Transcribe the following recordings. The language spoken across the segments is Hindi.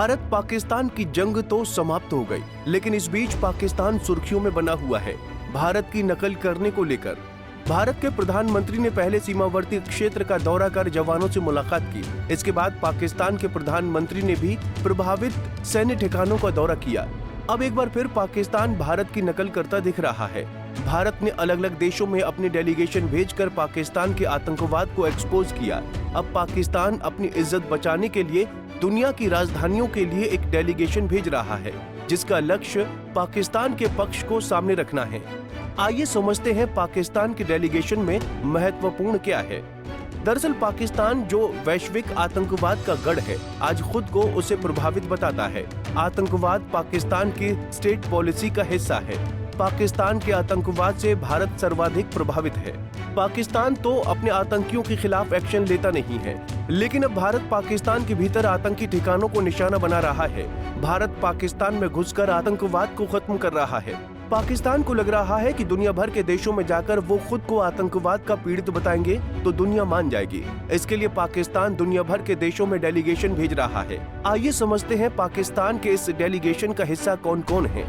भारत पाकिस्तान की जंग तो समाप्त हो गई, लेकिन इस बीच पाकिस्तान सुर्खियों में बना हुआ है भारत की नकल करने को लेकर। भारत के प्रधानमंत्री ने पहले सीमावर्ती क्षेत्र का दौरा कर जवानों से मुलाकात की। इसके बाद पाकिस्तान के प्रधानमंत्री ने भी प्रभावित सैन्य ठिकानों का दौरा किया। अब एक बार फिर पाकिस्तान भारत की नकल करता दिख रहा है। भारत ने अलग अलग देशों में अपनी डेलीगेशन भेजकर पाकिस्तान के आतंकवाद को एक्सपोज किया। अब पाकिस्तान अपनी इज्जत बचाने के लिए दुनिया की राजधानियों के लिए एक डेलीगेशन भेज रहा है, जिसका लक्ष्य पाकिस्तान के पक्ष को सामने रखना है। आइए समझते हैं पाकिस्तान की डेलीगेशन में महत्वपूर्ण क्या है। दरअसल पाकिस्तान जो वैश्विक आतंकवाद का गढ़ है, आज खुद को उसे प्रभावित बताता है। आतंकवाद पाकिस्तान की स्टेट पॉलिसी का हिस्सा है। पाकिस्तान के आतंकवाद से भारत सर्वाधिक प्रभावित है। पाकिस्तान तो अपने आतंकियों के खिलाफ एक्शन लेता नहीं है, लेकिन अब भारत पाकिस्तान के भीतर आतंकी ठिकानों को निशाना बना रहा है। भारत पाकिस्तान में घुसकर आतंकवाद को खत्म कर रहा है। पाकिस्तान को लग रहा है कि दुनिया भर के देशों में जाकर वो खुद को आतंकवाद का पीड़ित बताएंगे तो दुनिया मान जाएगी। इसके लिए पाकिस्तान दुनिया भर के देशों में डेलीगेशन भेज रहा है। आइए समझते हैं पाकिस्तान के इस डेलीगेशन का हिस्सा कौन कौन है।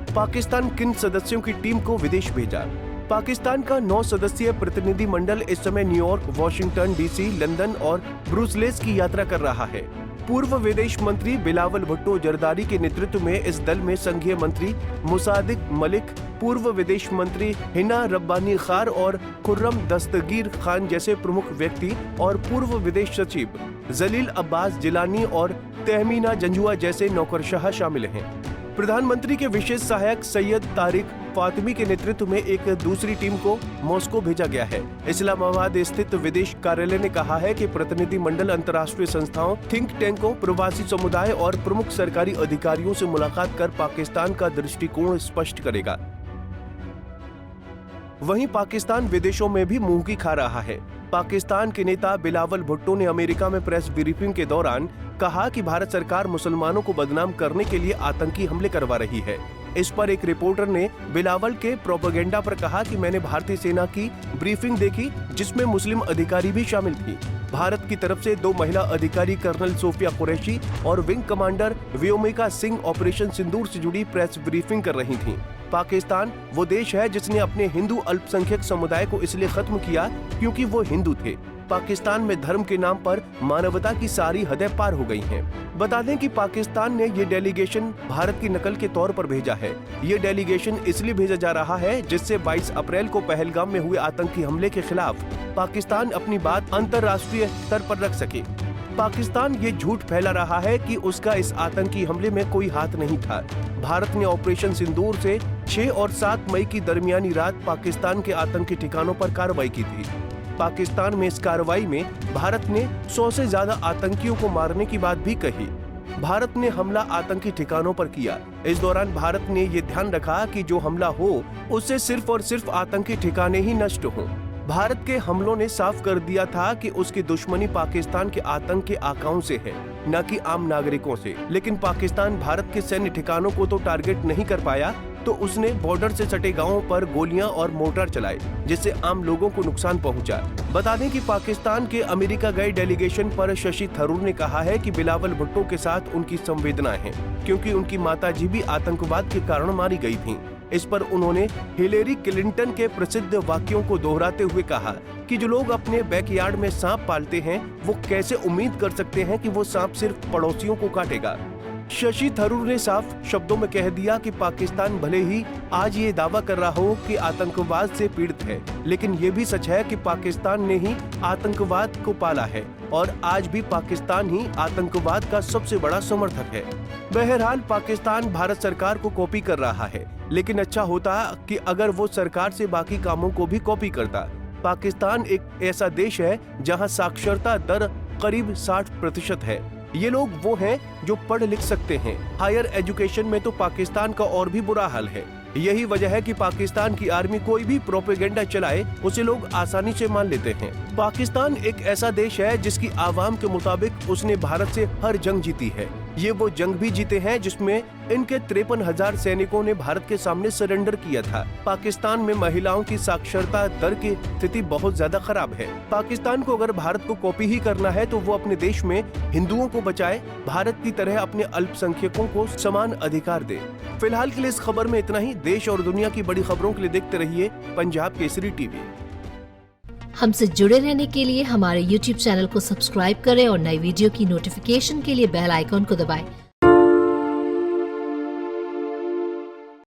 पाकिस्तान किन सदस्यों की टीम को विदेश भेजा। पाकिस्तान का 9 सदस्यीय प्रतिनिधि मंडल इस समय न्यूयॉर्क, वॉशिंगटन डीसी, लंदन और ब्रुसेल्स की यात्रा कर रहा है। पूर्व विदेश मंत्री बिलावल भुट्टो जरदारी के नेतृत्व में इस दल में संघीय मंत्री मुसादिक मलिक, पूर्व विदेश मंत्री हिना रब्बानी खार और खुर्रम दस्तगीर खान जैसे प्रमुख व्यक्ति और पूर्व विदेश सचिव जलील अब्बास जिलानी और तहमीना जंजुआ जैसे नौकरशाह शामिल हैं। प्रधानमंत्री के विशेष सहायक सैयद तारिक फातिमी के नेतृत्व में एक दूसरी टीम को मॉस्को भेजा गया है। इस्लामाबाद स्थित विदेश कार्यालय ने कहा है कि प्रतिनिधि मंडल अंतर्राष्ट्रीय संस्थाओं, थिंक टैंकों, प्रवासी समुदाय और प्रमुख सरकारी अधिकारियों से मुलाकात कर पाकिस्तान का दृष्टिकोण स्पष्ट करेगा। वहीं पाकिस्तान विदेशों में भी मुंह की खा रहा है। पाकिस्तान के नेता बिलावल भुट्टो ने अमेरिका में प्रेस ब्रीफिंग के दौरान कहा कि भारत सरकार मुसलमानों को बदनाम करने के लिए आतंकी हमले करवा रही है। इस पर एक रिपोर्टर ने बिलावल के प्रोपेगेंडा पर कहा कि मैंने भारतीय सेना की ब्रीफिंग देखी, जिसमें मुस्लिम अधिकारी भी शामिल थी। भारत की तरफ से 2 महिला अधिकारी कर्नल सोफिया कुरैशी और wing commander Vyomika Singh operation Sindoor से जुड़ी प्रेस ब्रीफिंग कर रही थीं। पाकिस्तान वो देश है जिसने अपने हिंदू अल्पसंख्यक समुदाय को इसलिए खत्म किया क्योंकि वो हिंदू थे। पाकिस्तान में धर्म के नाम पर मानवता की सारी हदें पार हो गई हैं। बता दें कि पाकिस्तान ने ये डेलीगेशन भारत की नकल के तौर पर भेजा है। ये डेलीगेशन इसलिए भेजा जा रहा है जिससे 22 अप्रैल को पहलगाम में हुए आतंकी हमले के खिलाफ पाकिस्तान अपनी बात अंतर्राष्ट्रीय स्तर पर रख सके। पाकिस्तान ये झूठ फैला रहा है कि उसका इस आतंकी हमले में कोई हाथ नहीं था। भारत ने ऑपरेशन सिंदूर से 6 और 7 मई की दरमियानी रात पाकिस्तान के आतंकी ठिकानों पर कार्रवाई की थी। पाकिस्तान में इस कार्रवाई में भारत ने 100 से ज्यादा आतंकियों को मारने की बात भी कही। भारत ने हमला आतंकी ठिकानों पर किया। इस दौरान भारत ने ये ध्यान रखा कि जो हमला हो उससे सिर्फ और सिर्फ आतंकी ठिकाने ही नष्ट हों। भारत के हमलों ने साफ कर दिया था कि उसकी दुश्मनी पाकिस्तान के आतंक के आकाओं से है, न कि आम नागरिकों से। लेकिन पाकिस्तान भारत के सैन्य ठिकानों को तो टारगेट नहीं कर पाया, तो उसने बॉर्डर से सटे गांवों पर गोलियां और मोर्टार चलाए, जिससे आम लोगों को नुकसान पहुंचा। बता दें कि पाकिस्तान के अमेरिका गए डेलीगेशन पर शशि थरूर ने कहा है कि बिलावल भुट्टो के साथ उनकी संवेदनाएं हैं, क्योंकि उनकी माताजी भी आतंकवाद के कारण मारी गई थीं। इस पर उन्होंने हिलेरी क्लिंटन के प्रसिद्ध वाक्यों को दोहराते हुए कहा कि जो लोग अपने बैकयार्ड में सांप पालते हैं, वो कैसे उम्मीद कर सकते हैं कि वो सांप सिर्फ पड़ोसियों को काटेगा। शशि थरूर ने साफ शब्दों में कह दिया कि पाकिस्तान भले ही आज ये दावा कर रहा हो कि आतंकवाद से पीड़ित है, लेकिन ये भी सच है कि पाकिस्तान ने ही आतंकवाद को पाला है और आज भी पाकिस्तान ही आतंकवाद का सबसे बड़ा समर्थक है। बहरहाल पाकिस्तान भारत सरकार को कॉपी कर रहा है, लेकिन अच्छा होता कि अगर वो सरकार से बाकी कामों को भी कॉपी करता। पाकिस्तान एक ऐसा देश है जहां साक्षरता दर करीब 60% है। ये लोग वो हैं जो पढ़ लिख सकते हैं। हायर एजुकेशन में तो पाकिस्तान का और भी बुरा हाल है। यही वजह है कि पाकिस्तान की आर्मी कोई भी प्रोपेगेंडा चलाए उसे लोग आसानी से मान लेते हैं। पाकिस्तान एक ऐसा देश है जिसकी आवाम के मुताबिक उसने भारत से हर जंग जीती है। ये वो जंग भी जीते हैं जिसमें इनके 53,000 सैनिकों ने भारत के सामने सरेंडर किया था। पाकिस्तान में महिलाओं की साक्षरता दर की स्थिति बहुत ज्यादा खराब है। पाकिस्तान को अगर भारत को कॉपी ही करना है तो वो अपने देश में हिंदुओं को बचाए, भारत की तरह अपने अल्पसंख्यकों को समान अधिकार दे। फिलहाल के लिए इस खबर में इतना ही। देश और दुनिया की बड़ी खबरों के लिए देखते रहिए पंजाब केसरी टीवी। हमसे जुड़े रहने के लिए हमारे YouTube चैनल को सब्सक्राइब करें और नई वीडियो की नोटिफिकेशन के लिए बेल आइकॉन को दबाएं।